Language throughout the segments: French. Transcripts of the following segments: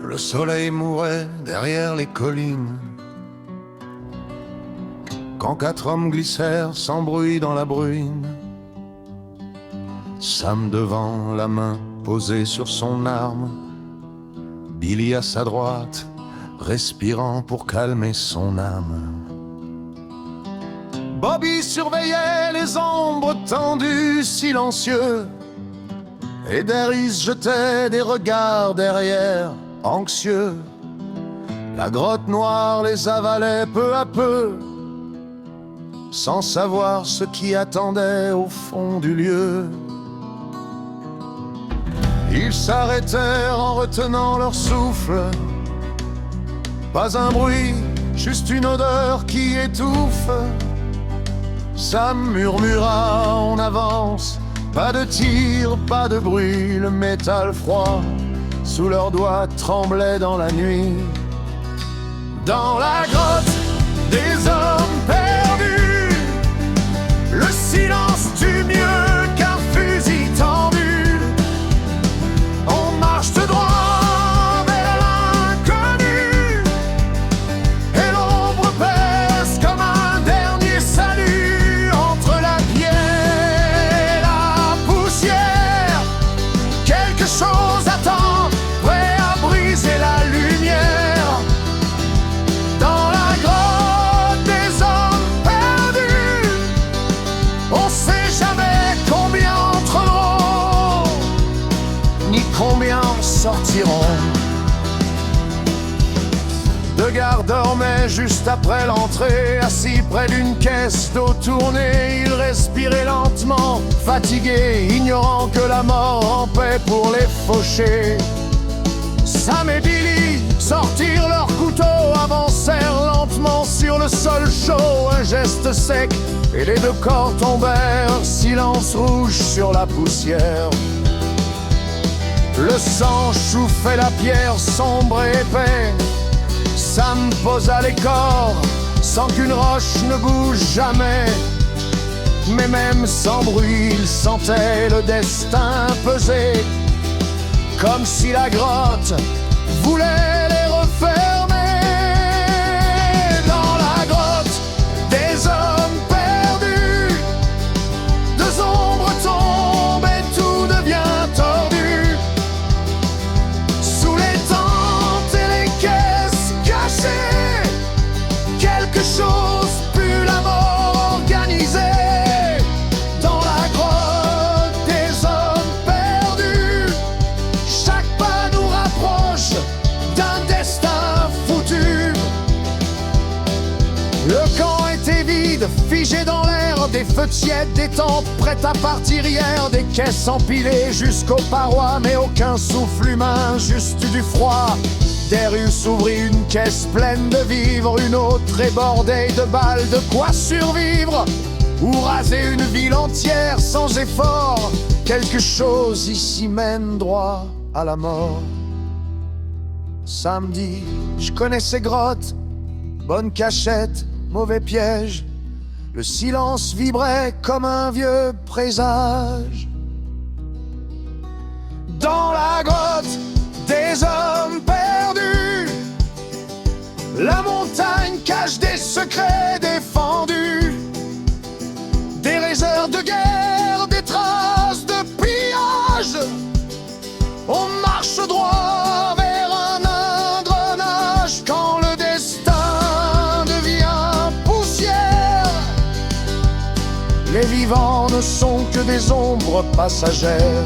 Le soleil mourait derrière les collines, quand 4 hommes glissèrent sans bruit dans la bruine. Sam devant, la main posée sur son arme, Billy à sa droite, respirant pour calmer son âme. Bobby surveillait les ombres tendues, silencieux, et Darius jetait des regards derrière, anxieux. La grotte noire les avalait peu à peu, sans savoir ce qui attendait au fond du lieu. Ils s'arrêtèrent en retenant leur souffle. Pas un bruit, juste une odeur qui étouffe. Sam murmura, on avance. Pas de tir, pas de bruit, le métal froid sous leurs doigts tremblait dans la nuit. Dans la grotte des hommes perdus, le silence tue mieux qu'un fusil tendu. On marche de droit vers l'inconnu, et l'ombre pèse comme un dernier salut. Entre la pierre et la poussière, quelque chose attend, prêt à briser la lumière. Dans la grotte des hommes perdus, on sait jamais combien entreront, ni combien sortiront. Deux gars dormaient juste après l'entrée, assis près d'une caisse d'eau tournée. Ils respiraient lentement, fatigués, ignorant que la mort rampait pour les faucher. Sam et Billy sortirent leurs couteaux, avancèrent lentement sur le sol chaud. Un geste sec et les deux corps tombèrent, silence rouge sur la poussière. Le sang chauffait la pierre sombre et épais. Sam posa les corps sans qu'une roche ne bouge jamais. Mais même sans bruit, il sentait le destin peser, comme si la grotte voulait les refermer. Dans la grotte des hommes perdus, deux ombres tombent et tout devient tordu. Sous les tentes et les caisses cachées, quelque chose pue la mort organisée. Dans la grotte des hommes perdus, chaque pas nous rapproche d'un destin foutu. Le camp était vide, figé dans l'air, des feux tièdes, des tentes prêtes à partir hier, des caisses empilées jusqu'aux parois, mais aucun souffle humain, juste du froid. Darius ouvrit une caisse pleine de vivres, une autre est bordée de balles, de quoi survivre ou raser une ville entière sans effort. Quelque chose ici mène droit à la mort. Sam dit, je connais ces grottes, bonne cachette, mauvais piège. Le silence vibrait comme un vieux présage. Dans la grotte des hommes perdus, la montagne cache des secrets défendus, des réserves de guerre, des traces de pillage. On marche droit vers un engrenage quand le destin devient poussière. Les vivants ne sont que des ombres passagères.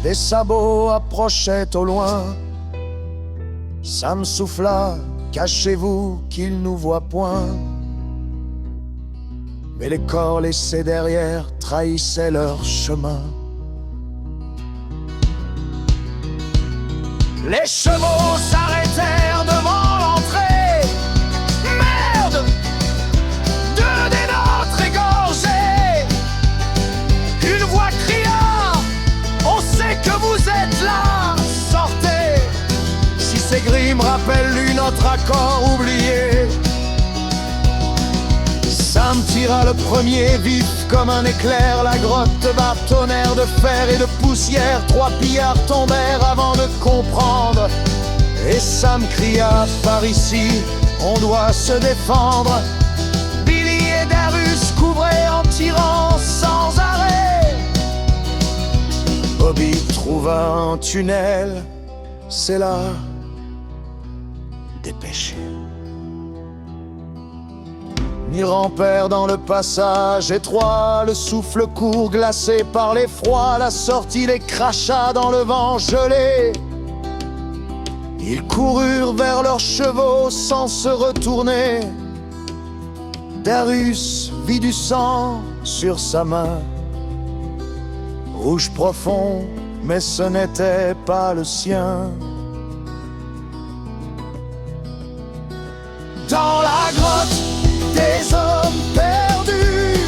Des sabots approchaient au loin. Sam souffla, cachez-vous qu'ils nous voient point. Mais les corps laissés derrière trahissaient leur chemin. Les chevaux s'arrêtèrent devant l'entrée. Merde! Deux des nôtres égorgés. Une voix cria, on sait que vous êtes là, sortez. Si ces grimes rappellent notre accord oublié. Sam Sam tira le premier, vif comme un éclair. La grotte bat tonnerre de fer et de poussière. 3 pillards tombèrent avant de comprendre. Et Sam cria: par ici, on doit se défendre. Billy et Darius couvraient en tirant sans arrêt. Bobby trouva un tunnel, c'est là. Dépêchez. Ils rampèrent dans le passage étroit, le souffle court glacé par l'effroi. La sortie les cracha dans le vent gelé. Ils coururent vers leurs chevaux sans se retourner. Darius vit du sang sur sa main, rouge profond, mais ce n'était pas le sien. Dans la grotte des hommes perdus,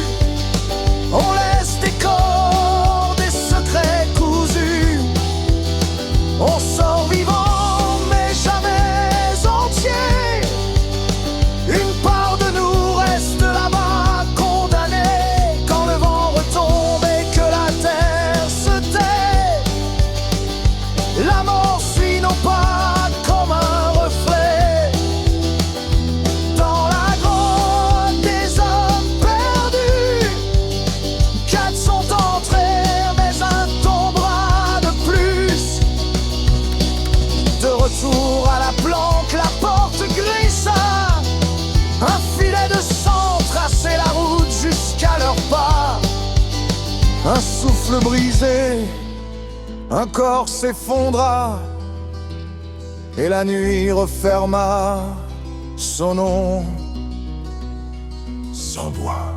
on laisse des corps, des secrets cousus. On sort vivant mais jamais entier. Une part de nous reste là-bas, condamnée. Quand le vent retombe et que la terre se tait, la mort suit nos pas comme un reflet. Dans la grotte des hommes perdus, 4 sont entrés, mais un tombera de plus. De retour à la planque, la porte glissa. Un filet de sang traçait la route jusqu'à leurs pas. Un souffle brisé, un corps s'effondra, et la nuit referma son nom sans voix.